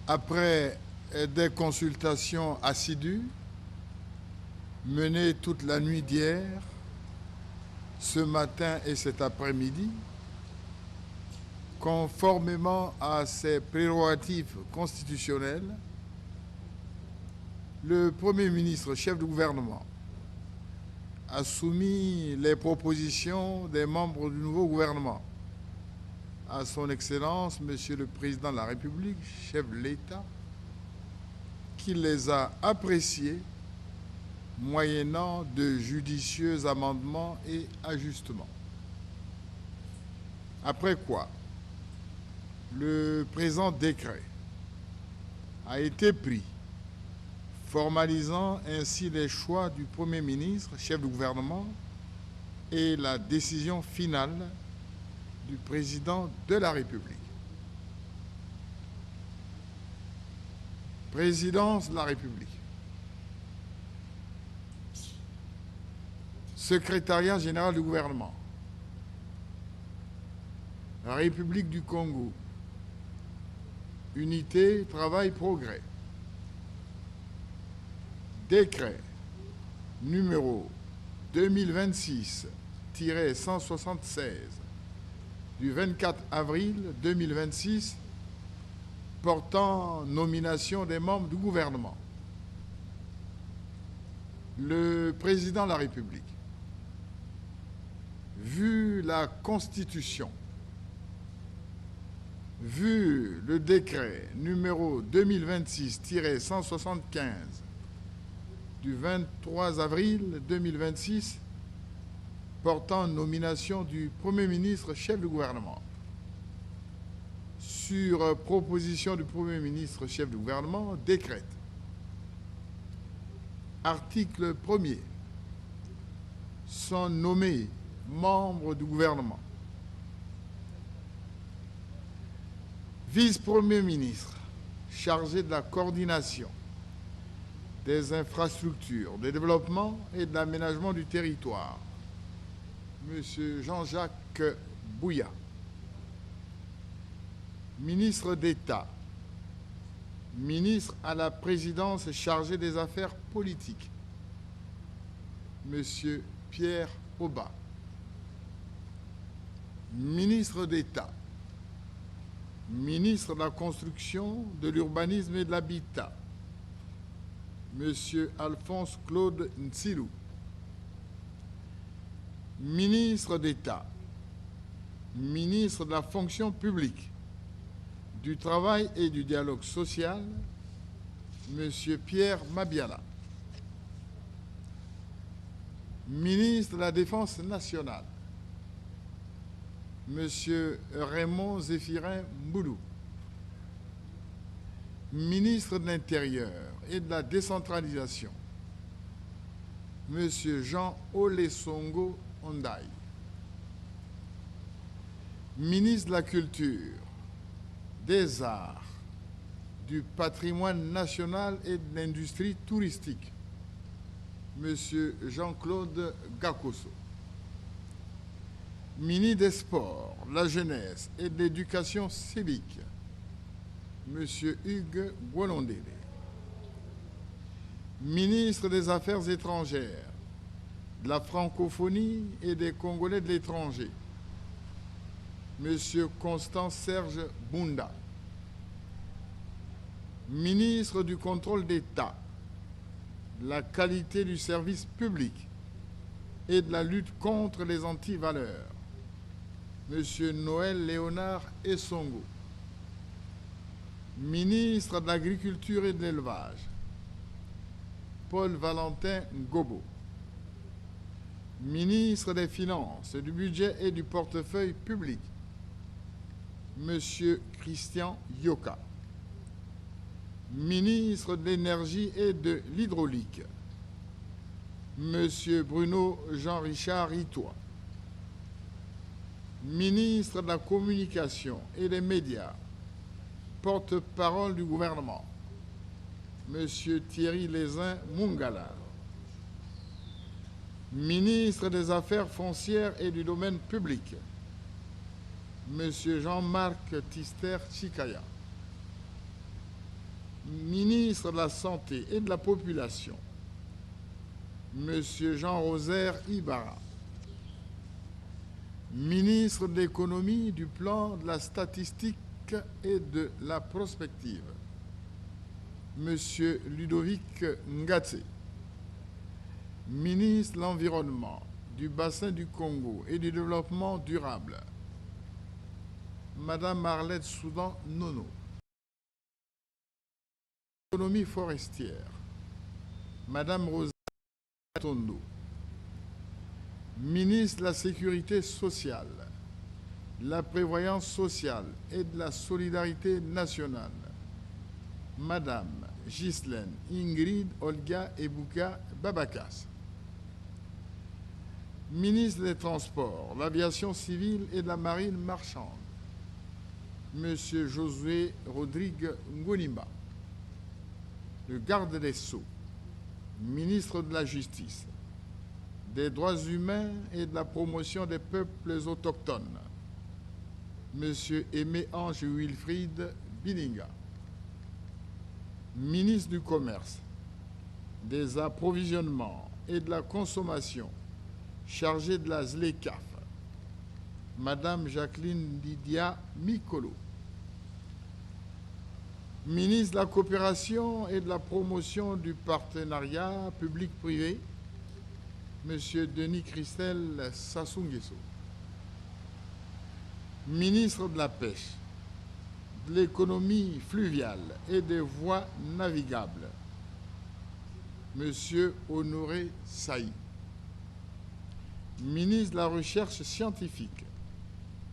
Après des consultations assidues menées toute la nuit d'hier, ce matin et cet après-midi, conformément à ses prérogatives constitutionnelles, le Premier ministre, chef du gouvernement, a soumis les propositions des membres du nouveau gouvernement à son Excellence, Monsieur le Président de la République, chef de l'État, qui les a appréciées moyennant de judicieux amendements et ajustements. Après quoi, le présent décret a été pris, formalisant ainsi les choix du Premier ministre, chef du gouvernement, et la décision finale du Président de la République. Présidence de la République. Secrétariat général du gouvernement. République du Congo. Unité, travail, progrès. Décret numéro 2026-176 du 24 avril 2026 portant nomination des membres du gouvernement. Le Président de la République, vu la Constitution, vu le décret numéro 2026-175 du 23 avril 2026 portant nomination du Premier ministre chef du gouvernement. Sur proposition du Premier ministre chef du gouvernement, décrète. Article 1er. Sont nommés membres du gouvernement. Vice-premier ministre chargé de la coordination des infrastructures, du développement et de l'aménagement du territoire, M. Jean-Jacques Bouya. Ministre d'État, ministre à la présidence chargé des affaires politiques, M. Pierre Oba. Ministre d'État, ministre de la Construction, de l'Urbanisme et de l'Habitat, M. Alphonse Claude Nsilou. Ministre d'État, ministre de la Fonction publique, du Travail et du Dialogue social, M. Pierre Mabiala. Ministre de la Défense nationale, M. Raymond Zéphirin Mboulou. Ministre de l'Intérieur et de la Décentralisation, M. Jean Olesongo Ondaï. Ministre de la Culture, des Arts, du Patrimoine national et de l'Industrie touristique, M. Jean-Claude Gakoso. Ministre des Sports, de la Jeunesse et de l'Éducation civique, M. Hugues Gwolondele. Ministre des Affaires étrangères, de la francophonie et des Congolais de l'étranger, M. Constant Serge Bunda. Ministre du Contrôle d'État, de la qualité du service public et de la lutte contre les antivaleurs, M. Noël Léonard Essongo. Ministre de l'Agriculture et de l'Élevage, Paul Valentin Ngobo. Ministre des Finances, du Budget et du Portefeuille public, M. Christian Yoka. Ministre de l'Énergie et de l'Hydraulique, M. Bruno Jean-Richard Itois. Ministre de la Communication et des Médias, porte-parole du gouvernement, M. Thierry Lézin Mungala. Ministre des Affaires foncières et du domaine public, M. Jean-Marc Tister Chikaya. Ministre de la Santé et de la Population, M. Jean-Rosaire Ibarra. Ministre de l'Économie, du Plan, de la Statistique et de la Prospective, M. Ludovic Ngatse. Ministre de l'Environnement, du Bassin du Congo et du Développement durable, Madame Marlette Soudan Nono. Économie forestière, Madame Rosa Tondo. Ministre de la Sécurité sociale, de la Prévoyance sociale et de la Solidarité nationale, Madame Ghislaine Ingrid Olga Ebuka Babakas. Ministre des Transports, de l'Aviation civile et de la Marine marchande, Monsieur Josué Rodrigue Ngonimba. Le garde des Sceaux, ministre de la Justice, des Droits humains et de la promotion des peuples autochtones, Monsieur Aimé-Ange Wilfried Bininga. Ministre du Commerce, des Approvisionnements et de la Consommation, chargé de la ZLECAF, Madame Jacqueline Lydia Mikolo. Ministre de la Coopération et de la Promotion du Partenariat public-privé, Monsieur Denis Christel Sassou Nguesso. Ministre de la Pêche, de l'Économie fluviale et des voies navigables, Monsieur Honoré Saï. Ministre de la Recherche scientifique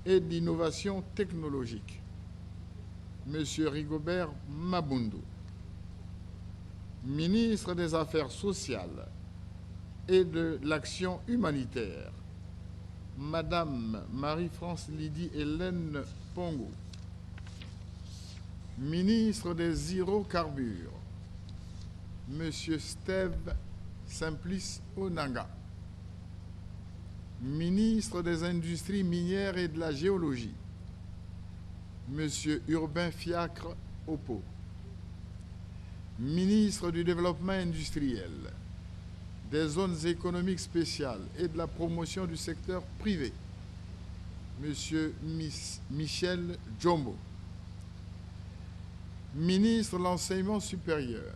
et de l'Innovation technologique, Monsieur Rigobert Mabundu. Ministre des Affaires sociales et de l'Action humanitaire, Madame Marie-France Lydie Hélène Pongo. Ministre des Hydrocarbures, Monsieur Steve Simplice Onanga. Ministre des Industries minières et de la Géologie, Monsieur Urbain Fiacre Oppo. Ministre du Développement industriel, des zones économiques spéciales et de la promotion du secteur privé, Monsieur Michel Djombo. Ministre de l'Enseignement supérieur,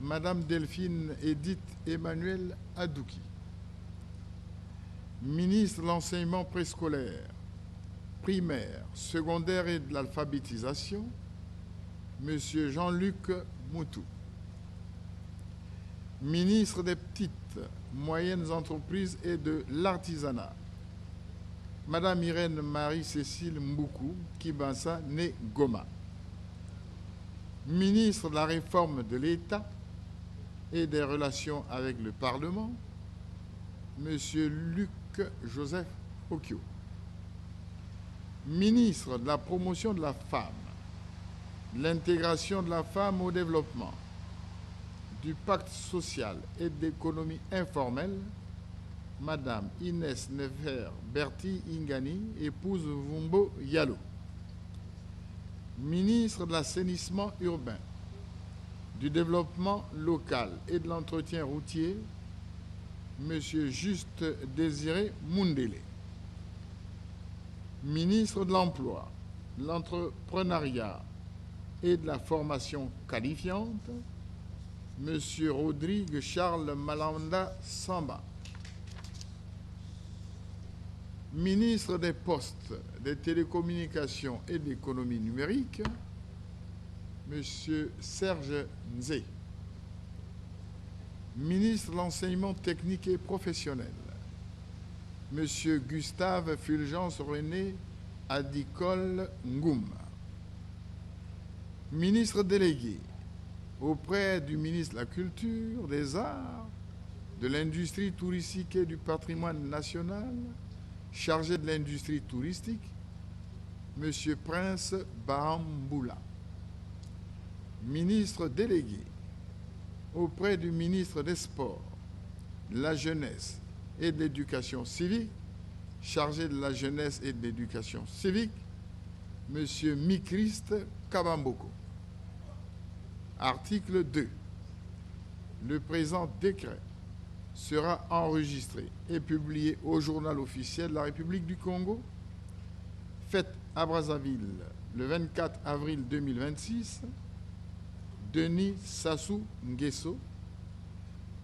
Madame Delphine Edith Emmanuel Adouki. Ministre de l'Enseignement préscolaire, primaire, secondaire et de l'alphabétisation, Monsieur Jean-Luc Moutou. Ministre des Petites, Moyennes Entreprises et de l'Artisanat, Madame Irène Marie-Cécile Mboukou Kibansa Né Goma. Ministre de la Réforme de l'État et des Relations avec le Parlement, Monsieur Luc Joseph Okio. Ministre de la Promotion de la Femme, de l'intégration de la femme au développement, du pacte social et de l'économie informelle, Madame Inès Nefer Berti Ingani, épouse Vumbo Yalo. Ministre de l'Assainissement urbain, du développement local et de l'entretien routier, Monsieur Juste Désiré Mundele. Ministre de l'Emploi, de l'Entrepreneuriat et de la Formation qualifiante, Monsieur Rodrigue Charles Malanda Samba. Ministre des Postes, des Télécommunications et de l'Économie numérique, Monsieur Serge Nzé. Ministre de l'Enseignement technique et professionnel, Monsieur Gustave Fulgence René Adicole Ngoum. Ministre délégué auprès du ministre de la Culture, des Arts, de l'Industrie touristique et du patrimoine national, chargé de l'industrie touristique, Monsieur Prince Bahamboula. Ministre délégué auprès du ministre des Sports, de la Jeunesse et de l'Éducation civique, chargé de la jeunesse et de l'éducation civique, M. Mikrist Kabamboko. Article 2. Le présent décret sera enregistré et publié au journal officiel de la République du Congo, fait à Brazzaville le 24 avril 2026, Denis Sassou Nguesso,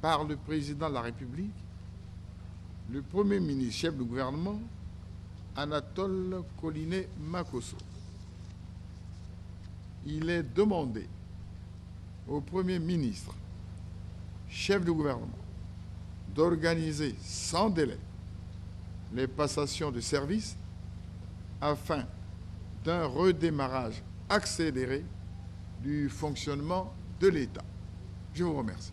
par le président de la République, le Premier ministre chef du gouvernement, Anatole Collinet Makosso. Il est demandé au Premier ministre chef du gouvernement d'organiser sans délai les passations de services afin d'un redémarrage accéléré du fonctionnement de l'État. Je vous remercie.